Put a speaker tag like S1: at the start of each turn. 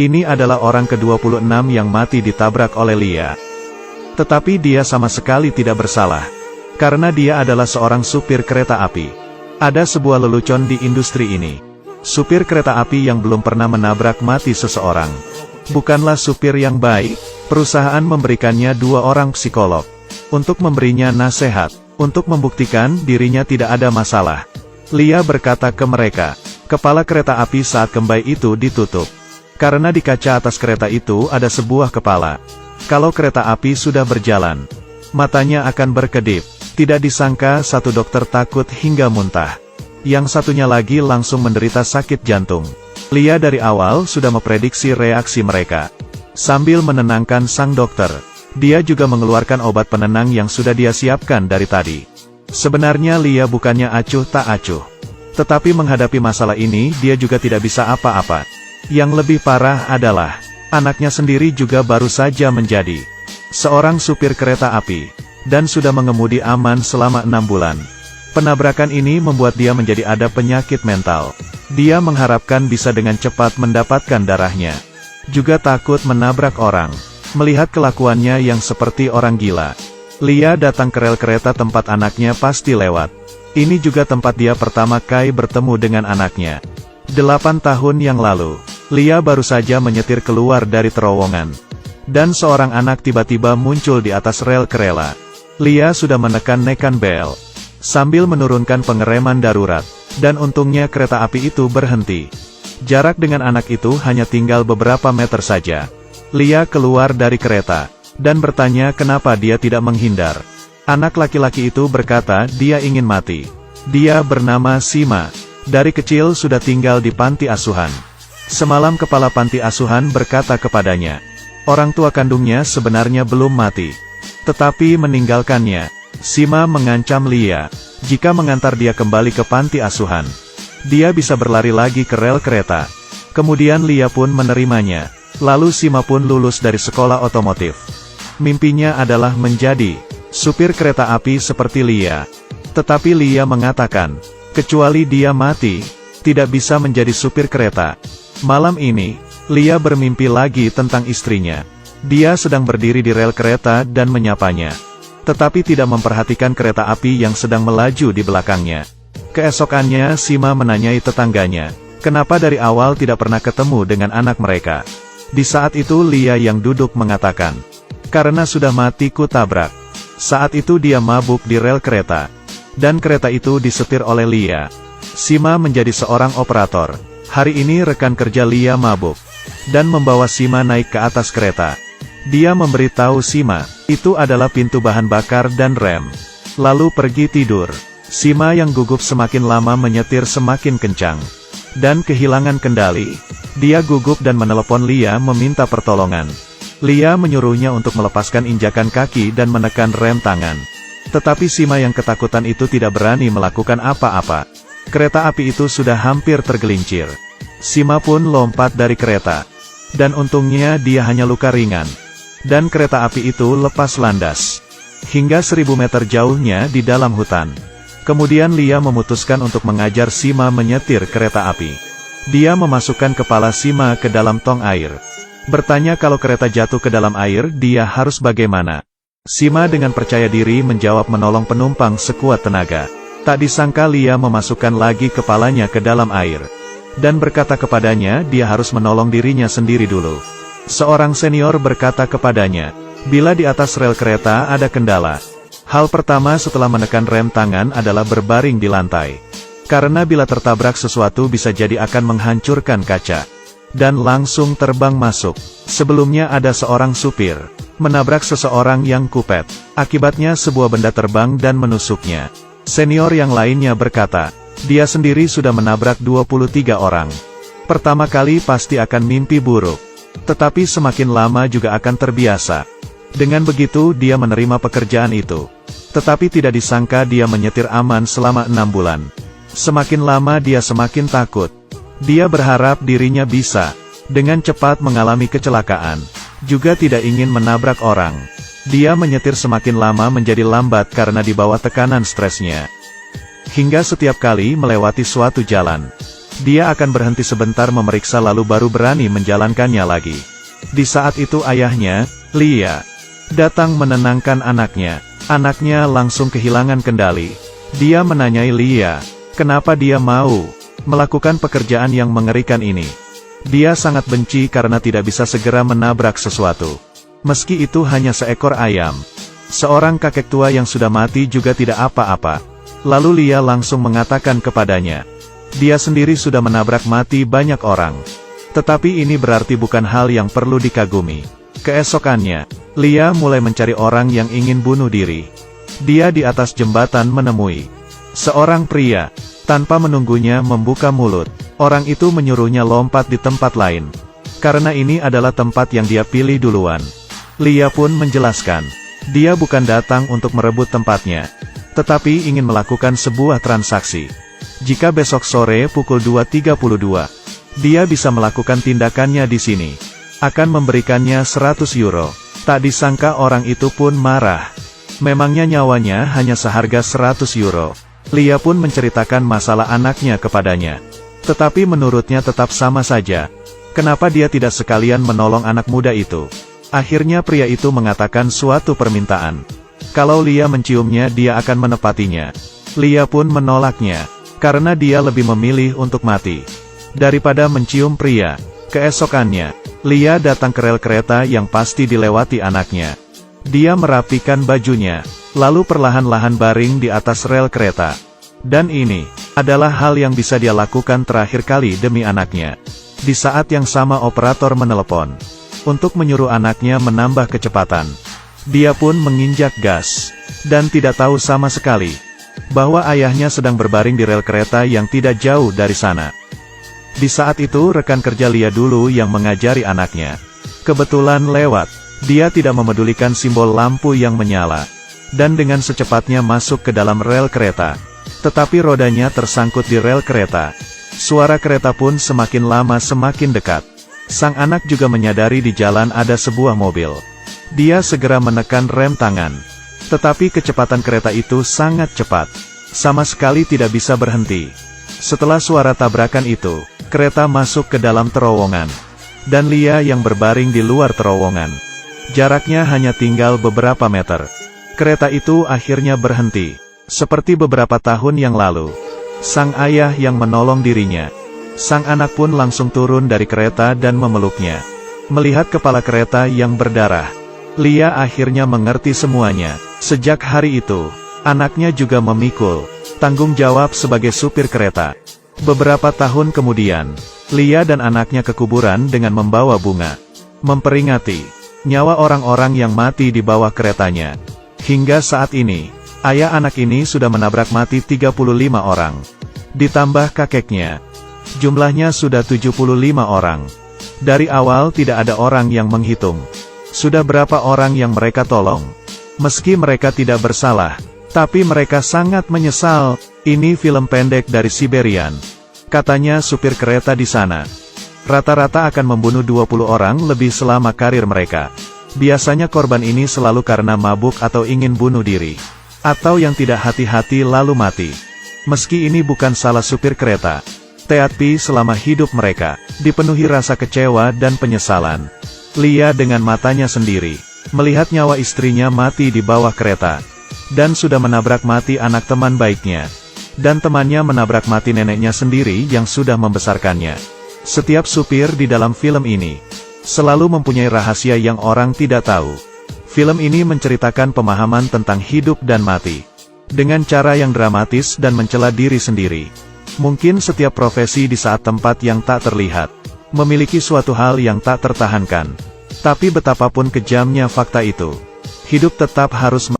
S1: Ini adalah orang ke-26 yang mati ditabrak oleh Lia. Tetapi dia sama sekali tidak bersalah. Karena dia adalah seorang supir kereta api. Ada sebuah lelucon di industri ini. Supir kereta api yang belum pernah menabrak mati seseorang. Bukanlah supir yang baik. Perusahaan memberikannya 2 orang psikolog. Untuk memberinya nasihat. Untuk membuktikan dirinya tidak ada masalah. Lia berkata ke mereka. Kepala kereta api saat kembai itu ditutup. Karena di kaca atas kereta itu ada sebuah kepala. Kalau kereta api sudah berjalan, matanya akan berkedip. Tidak disangka satu dokter takut hingga muntah. Yang satunya lagi langsung menderita sakit jantung. Lia dari awal sudah memprediksi reaksi mereka. Sambil menenangkan sang dokter, dia juga mengeluarkan obat penenang yang sudah dia siapkan dari tadi. Sebenarnya Lia bukannya acuh tak acuh. Tetapi menghadapi masalah ini dia juga tidak bisa apa-apa. Yang lebih parah adalah, anaknya sendiri juga baru saja menjadi seorang supir kereta api. Dan sudah mengemudi aman selama 6 bulan. Penabrakan ini membuat dia menjadi ada penyakit mental. Dia mengharapkan bisa dengan cepat mendapatkan darahnya. Juga takut menabrak orang. Melihat kelakuannya yang seperti orang gila. Lia datang ke rel kereta tempat anaknya pasti lewat. Ini juga tempat dia pertama kali bertemu dengan anaknya. 8 tahun yang lalu, Lia baru saja menyetir keluar dari terowongan. Dan seorang anak tiba-tiba muncul di atas rel kereta. Lia sudah menekan bel. Sambil menurunkan pengereman darurat. Dan untungnya kereta api itu berhenti. Jarak dengan anak itu hanya tinggal beberapa meter saja. Lia keluar dari kereta. Dan bertanya kenapa dia tidak menghindar. Anak laki-laki itu berkata dia ingin mati. Dia bernama Sima. Dari kecil sudah tinggal di panti asuhan. Semalam kepala panti asuhan berkata kepadanya. Orang tua kandungnya sebenarnya belum mati. Tetapi meninggalkannya. Sima mengancam Lia. Jika mengantar dia kembali ke panti asuhan, dia bisa berlari lagi ke rel kereta. Kemudian Lia pun menerimanya. Lalu Sima pun lulus dari sekolah otomotif. Mimpinya adalah menjadi supir kereta api seperti Lia. Tetapi Lia mengatakan, kecuali dia mati, tidak bisa menjadi supir kereta. Malam ini, Lia bermimpi lagi tentang istrinya. Dia sedang berdiri di rel kereta dan menyapanya. Tetapi tidak memperhatikan kereta api yang sedang melaju di belakangnya. Keesokannya Sima menanyai tetangganya, kenapa dari awal tidak pernah ketemu dengan anak mereka. Di saat itu Lia yang duduk mengatakan, karena sudah mati ku tabrak. Saat itu dia mabuk di rel kereta. Dan kereta itu disetir oleh Lia. Sima menjadi seorang operator. Hari ini rekan kerja Lia mabuk. Dan membawa Sima naik ke atas kereta. Dia memberitahu Sima, itu adalah pintu bahan bakar dan rem. Lalu pergi tidur. Sima yang gugup semakin lama menyetir semakin kencang. Dan kehilangan kendali. Dia gugup dan menelepon Lia meminta pertolongan. Lia menyuruhnya untuk melepaskan injakan kaki dan menekan rem tangan. Tetapi Sima yang ketakutan itu tidak berani melakukan apa-apa. Kereta api itu sudah hampir tergelincir. Sima pun lompat dari kereta. Dan untungnya dia hanya luka ringan. Dan kereta api itu lepas landas. Hingga 1000 meter jauhnya di dalam hutan. Kemudian Lia memutuskan untuk mengajar Sima menyetir kereta api. Dia memasukkan kepala Sima ke dalam tong air. Bertanya kalau kereta jatuh ke dalam air dia harus bagaimana. Sima dengan percaya diri menjawab menolong penumpang sekuat tenaga. Tak disangka Lia memasukkan lagi kepalanya ke dalam air. Dan berkata kepadanya dia harus menolong dirinya sendiri dulu. Seorang senior berkata kepadanya, bila di atas rel kereta ada kendala, hal pertama setelah menekan rem tangan adalah berbaring di lantai. Karena bila tertabrak sesuatu bisa jadi akan menghancurkan kaca. Dan langsung terbang masuk. Sebelumnya ada seorang supir menabrak seseorang yang kupet. Akibatnya sebuah benda terbang dan menusuknya. Senior yang lainnya berkata, dia sendiri sudah menabrak 23 orang. Pertama kali pasti akan mimpi buruk. Tetapi semakin lama juga akan terbiasa. Dengan begitu dia menerima pekerjaan itu. Tetapi tidak disangka dia menyetir aman selama 6 bulan. Semakin lama dia semakin takut. Dia berharap dirinya bisa dengan cepat mengalami kecelakaan. Juga tidak ingin menabrak orang. Dia menyetir semakin lama menjadi lambat karena di bawah tekanan stresnya. Hingga setiap kali melewati suatu jalan, Dia akan berhenti sebentar memeriksa lalu baru berani menjalankannya lagi. Di saat itu ayahnya, Lia, datang menenangkan anaknya. Anaknya langsung kehilangan kendali. Dia menanyai Lia, kenapa dia mau melakukan pekerjaan yang mengerikan ini. Dia sangat benci karena tidak bisa segera menabrak sesuatu. Meski itu hanya seekor ayam. Seorang kakek tua yang sudah mati juga tidak apa-apa. Lalu Lia langsung mengatakan kepadanya, dia sendiri sudah menabrak mati banyak orang. Tetapi ini berarti bukan hal yang perlu dikagumi. Keesokannya, Lia mulai mencari orang yang ingin bunuh diri. Dia di atas jembatan menemui seorang pria. Tanpa menunggunya membuka mulut, orang itu menyuruhnya lompat di tempat lain. Karena ini adalah tempat yang dia pilih duluan. Lia pun menjelaskan, dia bukan datang untuk merebut tempatnya, tetapi ingin melakukan sebuah transaksi. Jika besok sore pukul 2.32, dia bisa melakukan tindakannya di sini, akan memberikannya 100 euro. Tak disangka orang itu pun marah. Memangnya nyawanya hanya seharga 100 euro. Lia pun menceritakan masalah anaknya kepadanya. Tetapi menurutnya tetap sama saja. Kenapa dia tidak sekalian menolong anak muda itu? Akhirnya pria itu mengatakan suatu permintaan. Kalau Lia menciumnya dia akan menepatinya. Lia pun menolaknya, karena dia lebih memilih untuk mati daripada mencium pria. Keesokannya, Lia datang ke rel kereta yang pasti dilewati anaknya. Dia merapikan bajunya, lalu perlahan-lahan baring di atas rel kereta. Dan ini adalah hal yang bisa dia lakukan terakhir kali demi anaknya. Di saat yang sama operator menelepon untuk menyuruh anaknya menambah kecepatan. Dia pun menginjak gas, dan tidak tahu sama sekali bahwa ayahnya sedang berbaring di rel kereta yang tidak jauh dari sana. Di saat itu rekan kerja Lia dulu yang mengajari anaknya. Kebetulan lewat, dia tidak memedulikan simbol lampu yang menyala, dan dengan secepatnya masuk ke dalam rel kereta. Tetapi rodanya tersangkut di rel kereta. Suara kereta pun semakin lama semakin dekat. Sang anak juga menyadari di jalan ada sebuah mobil. Dia segera menekan rem tangan. Tetapi kecepatan kereta itu sangat cepat. Sama sekali tidak bisa berhenti. Setelah suara tabrakan itu, kereta masuk ke dalam terowongan. Dan Lia yang berbaring di luar terowongan. Jaraknya hanya tinggal beberapa meter. Kereta itu akhirnya berhenti. Seperti beberapa tahun yang lalu. Sang ayah yang menolong dirinya. Sang anak pun langsung turun dari kereta dan memeluknya. Melihat kepala kereta yang berdarah, Lia akhirnya mengerti semuanya. Sejak hari itu, anaknya juga memikul tanggung jawab sebagai supir kereta. Beberapa tahun kemudian, Lia dan anaknya ke kuburan dengan membawa bunga, memperingati nyawa orang-orang yang mati di bawah keretanya. Hingga saat ini, ayah anak ini sudah menabrak mati 35 orang. Ditambah kakeknya, jumlahnya sudah 75 orang. Dari awal tidak ada orang yang menghitung sudah berapa orang yang mereka tolong. Meski mereka tidak bersalah, tapi mereka sangat menyesal. Ini film pendek dari Siberian. Katanya supir kereta di sana rata-rata akan membunuh 20 orang lebih selama karir mereka. Biasanya korban ini selalu karena mabuk atau ingin bunuh diri, atau yang tidak hati-hati lalu mati. Meski ini bukan salah supir kereta, tetapi selama hidup mereka dipenuhi rasa kecewa dan penyesalan. Lia dengan matanya sendiri melihat nyawa istrinya mati di bawah kereta, dan sudah menabrak mati anak teman baiknya, dan temannya menabrak mati neneknya sendiri yang sudah membesarkannya. Setiap supir di dalam film ini selalu mempunyai rahasia yang orang tidak tahu. Film ini menceritakan pemahaman tentang hidup dan mati dengan cara yang dramatis dan mencela diri sendiri. Mungkin setiap profesi di saat tempat yang tak terlihat memiliki suatu hal yang tak tertahankan. Tapi betapapun kejamnya fakta itu, hidup tetap harus